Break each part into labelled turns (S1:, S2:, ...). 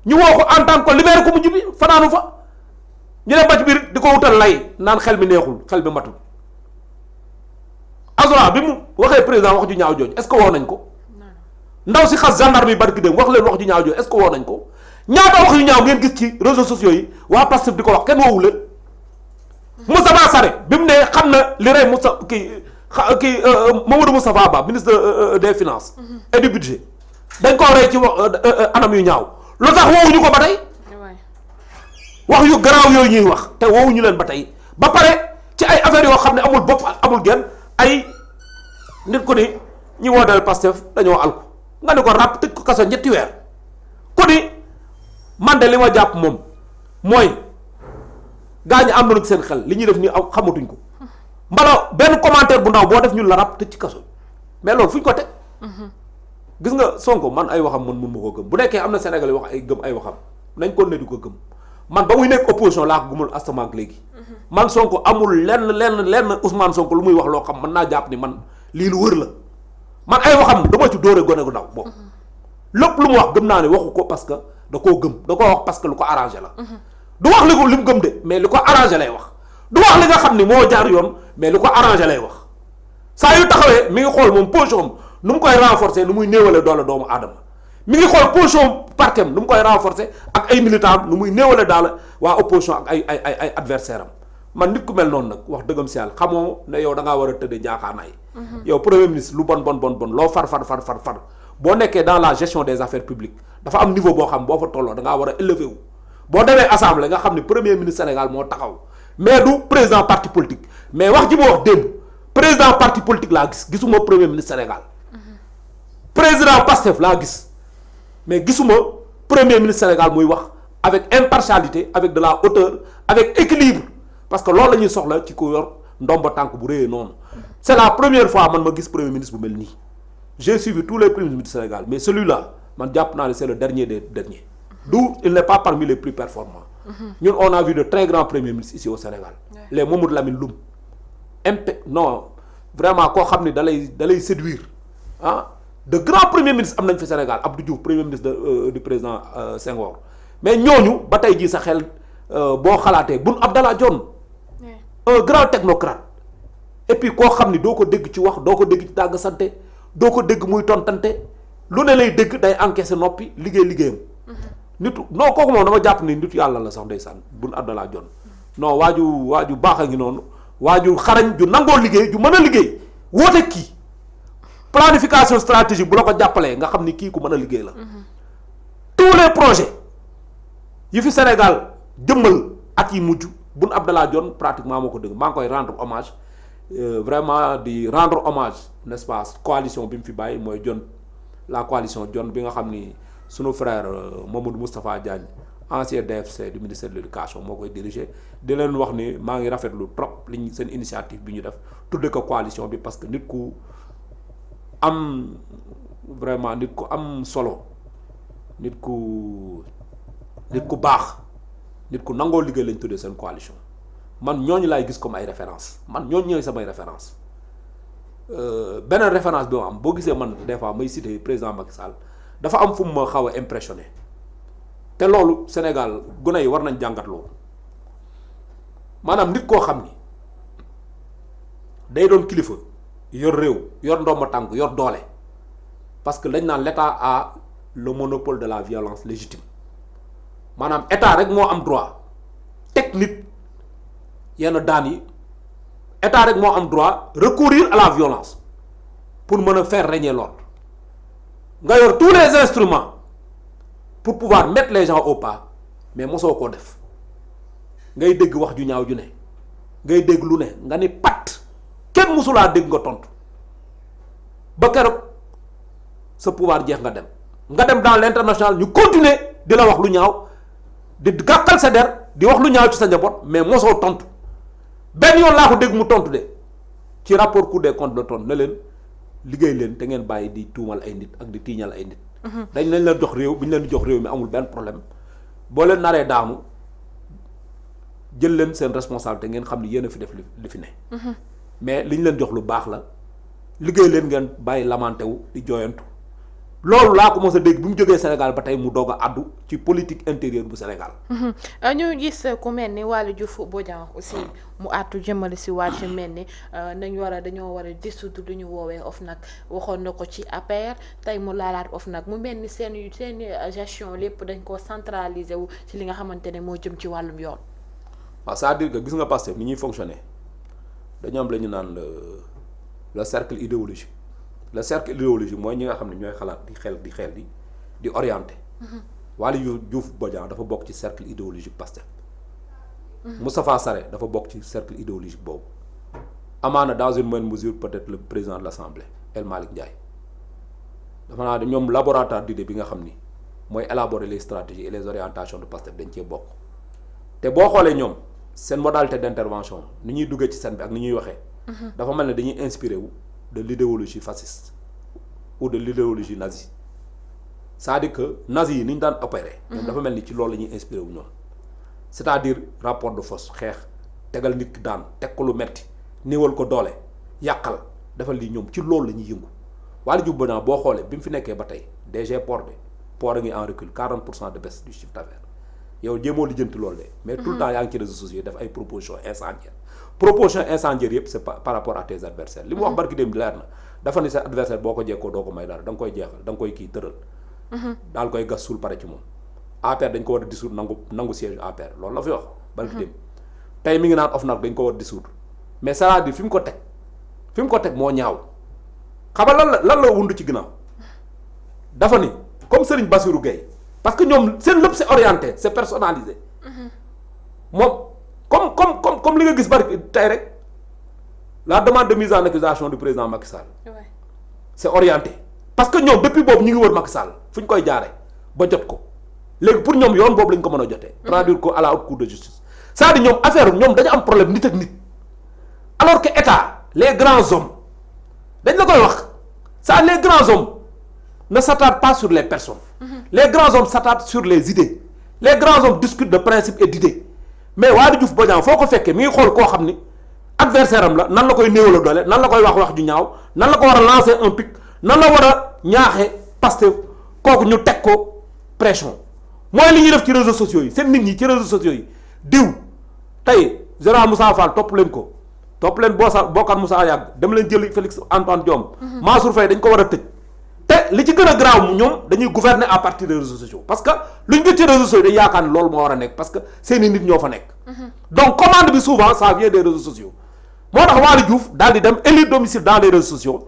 S1: ñu woo ko en tant que libéré ko mu ñibbi fanaanu fa ñu ne ba ci biir di ko wutal lay naan xel mi neexul xel mi matul Azura bi mu waxee président wax ju ñaaw jooju est-ce que woo nañ ko ndaw si xas gendarme yi barki dem wax leen wax ju ñaaw jooju est-ce que woo nañ ko ñaata wax yu ñaaw ngeen gis ci réseaux sociaux yi waa Pastef di ko wax kenn woowu leen Moustapha Sarré bi mu ne xam na li rey Moussa kii Mamadou Moustapha Ba ministre des finances et du budget dañ koo rey ci anam yu ñaaw lu tax woowuñu ko ba tey wax yu garaaw yooyu ñuy wax te woowuñu leen ba tey ba pare ci ay affaires yoo xam ne amul bopp amul genn ay nit ku ni ñi wooteel Pastef dañoo alku nga ni ko ràpp tëj ko kaso ñetti weer ku ni man de li ma jàpp moom mooy gaa ñi am nañu seen xel li ñuy def nii xamatuñ ko mbala benn commentaire bu ndaw boo def ñun la ràpp tëj ci kaso mais loolu fu ñu ko teg gis nga Sonko man ay waxam man mun ma koo gëm bu nekkee am na Sénégal yi wax ay gëm ay waxam nañ ko ne di ko gëm man ba muy nekk opposition laa ko gëmul astamaak léegi man Sonko amul lenn Ousmane Sonko lu muy wax loo xam mën naa jàpp ni man lii lu wër la man ay waxam dama ci dóore gone gu ndaw bon lépp lu mu wax gëm naa ne waxu ko parce que da koo gëm da koo wax parce que lu ko arrangé la du wax li ko li mu gëm de mais li ko arrangé lay wax du wax li nga xam ni moo jaar yoon mais li ko arrangé lay wax saa yu taxawee mi ngi xool moom position nu mu koy renforcer nu muy néewale doole doomu aadama mi ngi xool position partem nu mu koy renforcer ak ay militants nu muy néewale daal waa opposition ak ay adversaire am man nit ku mel noonu nag wax dëggam si yàlla xamoo ne yow da ngaa war a tëddee njaaxaanaay yow premier ministre lu bon loo far boo nekkee dans la gestion des affaires publiques dafa am niveau boo xam boo fa tolloo da ngaa war a élevé wu boo demee assemblée nga xam ne premier ministre Sénégal moo taxaw mais du président parti politique mais wax ji ma wax démb président parti politique laa gis gisuma premier ministre Sénégal président Pastef laa gis mais gisuma premier ministre Sénégal muy wax avec impartialité avec de la hauteur avec équilibre parce que loolu la ñuy soxla ci ku yor ndomba tànk bu réyee noonu c'est la première fois man ma gis premier ministre bu mel nii j'ai suivi tous les premiers ministres du Sénégal mais celui-là man jàpp naa ne c'est le dernier des derniers d'où il n'est pas parmi les plus performants ñun on a vu de très grands premiers ministres ici au Sénégal les Mamadou Lamine Loum non vraiment koo xam ni da lay séduire ah de grands premiers ministres am nañ fi Sénégal Abdou Diouf premier ministre du président Senghor mais ñooñu ba tey jii sa xel boo xalaatee Boun Abdallah Dionne un grand technocrate et puis koo xam ni doo ko dégg ci wax doo ko dégg ci tàgg sante doo ko dégg muy tontante lu ne lay dégg day encaisser noppi liggéeyam nitu non kooku moom dama jàpp ni nitu yàlla la sax ndeysaan Boun Abdallah Dionne non waaju baax a ngi noonu waaju xarañ ju nangoo liggéey ju mën a liggéey woote kii planification stratégique bu la ko jàppalee nga xam ni kii ku mën a liggéey la tous les projets yi fi Sénégal jëmmal at yi mujj Boun Abdallah Dionne pratiquement moo ko dëgg maa ngi koy rendre hommage vraiment di rendre hommage n'est-ce pas coalition bi mu fi bàyyi mooy Dionne la coalition Dionne bi nga xam ni sunu frère Mamadou Moustapha Diagne ancien DFC du ministère de l'éducation moo koy diriger di leen wax ni maa ngi rafetlu trop liñ seen initiative bi ñu def tudde ko coalition bi parce que nit ku am vraiment nit ku am solo nit ku baax nit ku nangoo liggéey lañ tuddee seen coalition man ñooñu laay gis comme ay référence man ñooñu ñooy samay référence beneen référence bi ma am boo gisee man des fois may citer président Macky Sall dafa am fu mu ma xaw a impressionné te loolu Sénégal gune yi war nañ jàngat loolu maanaam nit koo xam ni day doon kilifa yor réew yor ndomba tànk yor doole parce que dañ naan l'État a le monopole de la violence légitime maanaam état rek moo am droit teg nit yenn daan yi état rek moo am droit recourir à la violence pour mën a faire régner l'ordre nga yor tous les instruments pour pouvoir mettre les gens au pas mais mosoo koo def ngay dégg wax ju ñaaw ju ne ngay dégg lu ne nga ni pat kenn mosulaa dégg nga tontu ba keroog sa pouvoir jeex nga dem dans l'international ñu continuer di la wax lu ñaaw di gàkkal sa der di wax lu ñaaw ci sa njaboot mais mosoo tontu benn yoon laa ko dégg mu tontu de ci rapport Cour des comptes la tontu ne leen liggéey leen te ngeen bàyyi di tuumal ay nit ak di tiiñal ay nit. dañ leen la jox réew bi ñu leen di jox réew mi amul benn problème boo leen naree daanu jël leen seen responsabilité ngeen xam ni yéen a fi def li fi ne. mais li ñu leen jox lu baax la liggéey leen ngeen bàyyi lamenté wu di jooyantu loolu laa ko mos a dégg bi mu jógee Sénégal ba tey mu doog a addu ci politique intérieure bu Sénégal.
S2: ñu gis ku mel ni Waly Diouf Bodiang aussi mu àttu jëmale si waat ci mel ni dañoo war a dissoudre lu ñu woowee OFNAC waxoon na ko ci APR tey mu laalaat OFNAC mu mel ni seen gestion lépp dañ ko centraliser wu ci li nga xamante ne moo jëm ci wàllum yoon.
S1: waaw c'est-à-dire que gis nga Pastef ni ñuy fonctionner dañu am la ñu naan le cercle idéologique. le cercle idéologique mooy ñi nga xam ne ñooy xalaat di xel di orienté. Waly Diouf Bodiang dafa bokk ci cercle idéologique Pastef. Moustapha Sarré dafa bokk ci cercle idéologique boobu. amaana dans une moindre mesure peut-être le président de l'Assemblée El Malick Ndiaye dafa naa ne ñoom laboratoire d'idées bi nga xam ni mooy élaborer les stratégies et les orientations de Pastef dañ cee bokk. te boo xoolee ñoom seen modalité d'intervention ni ñuy duggee ci scène bi ak ni ñuy waxee. dafa mel ne dañuy inspiré wu. de l'idéologie fasciste ou de l'idéologie nazie c'est-à-dire que nazi yi ni ñu daan opérer. ñoom dafa mel ni ci loolu la ñuy inspiré wu ñoom. c'est-à-dire rapport de force xeex tegal nit ki daan teg ko lu metti néewal ko doole yàqal dafa lii ñoom ci loolu la ñuy yëngu. Waly Diouf Bodiang boo xoolee bi mu fi nekkee ba tey DG port a ngi en recul 40% de baisse du chiffre d'affaires yow jéemoo lijjanti loolu de. mais tout le temps yaa ngi ci réseaux sociaux def ay propositions incendiaires. proposition incendiaire yëpp c'est par rapport à tes adversaires li mu wax barki dem leer na dafa ni sa adversaire boo ko jekkoo doo ko may dara da nga koy jeexal da nga koy kii tëral daal koy gas suul pare ci moom APR dañ ko war a dissoudre nangu siège APR loolu la fi wax barki dem tey mi ngi naan OFNAC dañ ko war a dissoudre mais c'est-à-dire fi mu ko teg moo ñaaw xam nga lan la wund ci ginnaaw dafa ni comme Serigne Bassirou Gueye parce que ñoom seen lépp c'est orienté c'est personnalisé moom comme li nga gis bari tey rek la demande de mise en accusation du président Macky Sall. Ouais. C'est orienté parce que ñoom depuis boobu ñu ngi wër Macky Sall fu ñu koy jaaree ba jot ko léegi pour ñoom yoon boobu lañ ko mën a jotee. traduire ko à la haute cour de justice. c'est-à-dire ñoom affaire ñoom dañu am problème nit ak nit alors que état les grands hommes dañ la koy wax ça les grands hommes ne s'attardent pas sur les personnes. Les grands hommes s'attardent sur les idées les grands hommes discutent de principes et d'idées. mais Waly Diouf Bodiang foo ko fekkee mi ngi xool koo xam ni adversaire am la nan la koy néewal a doole nan la koy wax ju ñaaw nan la ko war a lancer un pic nan la war a ñaaxe Pastef kooku ñu teg ko pression mooy li ñuy def ci réseaux sociaux yi seen nit ñi ci réseaux sociaux yi diw tey général Moussa Fall topp leen Bokar Moussa Yàgg dem leen jëli Félix Antoine Diome Mansour Faye dañ ko war a tëj te li ci gën a graaw ñoom dañuy gouverner à partir des réseaux sociaux parce que lu ñu gis ci réseaux sociaux dañu yaakaar ni loolu moo war a nekk parce que seeni nit ñoo fa nekk. donc commande bi souvent ça vient des réseaux sociaux. moo tax Waly Diouf daal di dem élire domicile dans les réseaux sociaux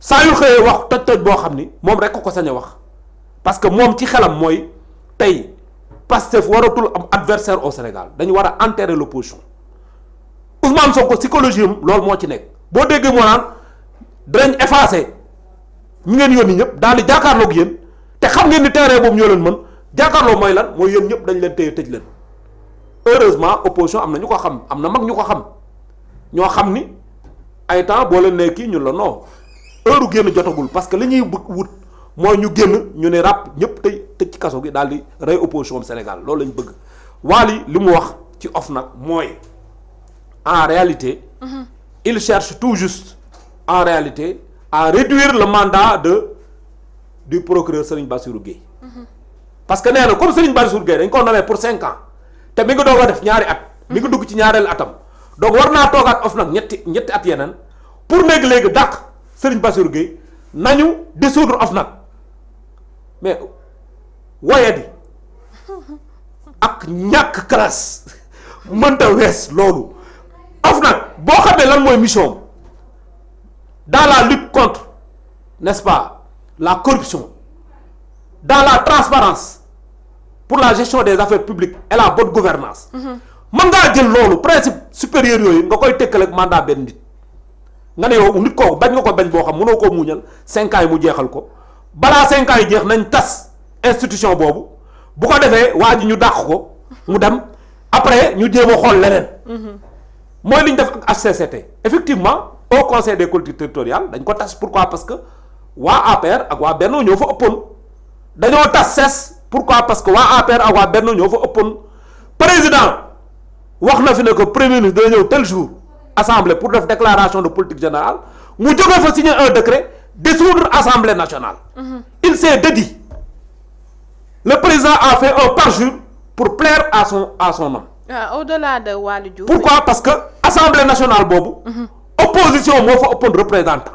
S1: saa yu xëyee wax toj-toj boo xam ni moom rek ko sañ a wax parce que moom ci xelam mooy tey Pastef waratul am adversaire au Sénégal dañu war a enterrer l'opposition Ousmane Sonko psychologie am loolu moo ci nekk boo déggee moo naan dinañ effacer. ñu ngeen yónni ñëpp daal di jàkkaarloog yéen te xam ngeen ni terrain boobu ñoo leen mën jàkkaarloo mooy lan mooy yéen ñëpp dañ leen téye tëj leen heureusement opposition am na ñu ko xam am na mag ñu ko xam ñoo xam ni ay temps boo leen nee kii ñun la non heure génn jotagul parce que li ñuy wut mooy ñu génn ñu ne ràpp ñëpp tëj ci kaso gi daal di rey opposition Sénégal loolu lañ bëgg Waly li mu wax ci OFNAC mooy en réalité il cherche tout juste en réalité à réduire le mandat du procureur Serigne Bassirou Gueye parce que nee na comme Serigne Bassirou Gueye dañ ko nommé pour 5 ans te mi ngi doog a def ñaari at mi ngi dugg ci ñaareelu atam donc war naa toogaat OFNAC ñetti at yeneen pour léegi dàq Serigne Bassirou Gueye nañu dissoudre OFNAC mais woyadi ak ñàkk classe mënta wees loolu OFNAC boo xamee lan mooy mission dans la lutte contre, n'est-ce pas, la corruption, dans la transparence pour la gestion des affaires publiques et la bonne gouvernance mën ngaa jël loolu principe supérieur yooyu nga koy tëkkale ak mandat benn nit nga ne yow nit kooku bañ nga ko bañ boo xam mënoo koo muñal 5 ans yi mu jeexal ko balaa 5 ans yi jeex nañ tas institution boobu bu ko defee waa ji ñu dàq ko mu dem après ñu jéem a xool leneen mooy li ñu def ak HCCT effectivement au conseil des collectivités territoriales dañ ko tas pourquoi parce que waa APR ak waa Benno ñoo fa ëppoon dañoo tas CES pourquoi parce que waa APR ak waa Benno ñoo fa ëppoon président wax na fi ne que premier ministre dana ñëw tel jour assemblée pour def déclaration de politique générale mu jógee fa signer un décret dissoudre assemblée nationale il s'est dédié. Le président a fait un parjure pour plaire à son homme.
S2: Au-delà de Waly Diouf.
S1: Pourquoi? Parce que Assemblée nationale bobu, opposition moo fa ëppoon représentant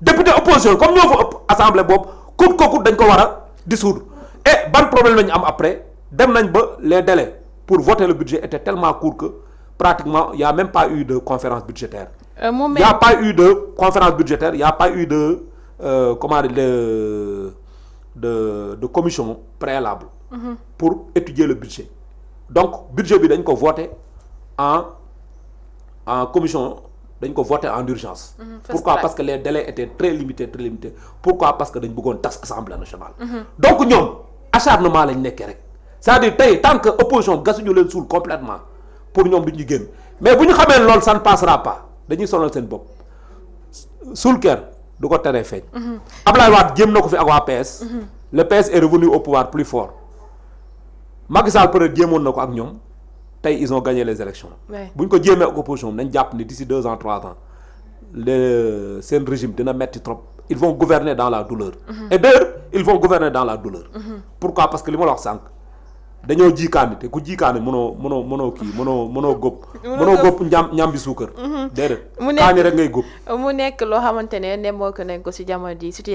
S1: député opposition comme ñoo fa ëpp assemblée boobu coûte que coûte dañ ko war a dissoudre. Et ban problème la ñu am après dem nañ ba les délais pour voter le budget étaient tellement courts que pratiquement il y a même pas eu de conférence budgétaire. Il y a pas eu de conférence budgétaire, il y a pas eu de comment dire de commission préalable pour étudier le budget. Donc budget bi dañ ko voter en commission, dañ ko voter en urgence. Pourquoi? Parce que les délais étaient très limités. Pourquoi? Parce que dañ bëggoon tas Assemblée nationale. Donc ñoom acharnement lañ nekkee rek. C'est-à-dire tey tant que opposition gasuñu leen suul complètement pour ñoom duñu génn mais bu ñu xamee loolu ça ne passera pas dañuy sonal seen bopp suul kër du ko teree feeñ. Ablaye Wade jéem na ko fi ak waa PS. Le PS est revenu au pouvoir plus fort. Macky Sall peut-être jéemoon na ko ak ñoom tey ils ont gagné les élections. bu ñu ko jéemee ak opposition nañ jàpp ni d'ici 2 ans 3 ans seen régime dina metti trop. Ils vont gouverner dans la douleur. Et d'ailleurs ils vont gouverner dans la douleur. Pourquoi? Parce que li ma la wax sànq dañoo jiikaani te ku jiikaani mënoo góob ñambi suukar. déedéet kaani rek ngay góob.
S2: mu nekk loo xamante ne moo ko nañ ko ci jamono ji situation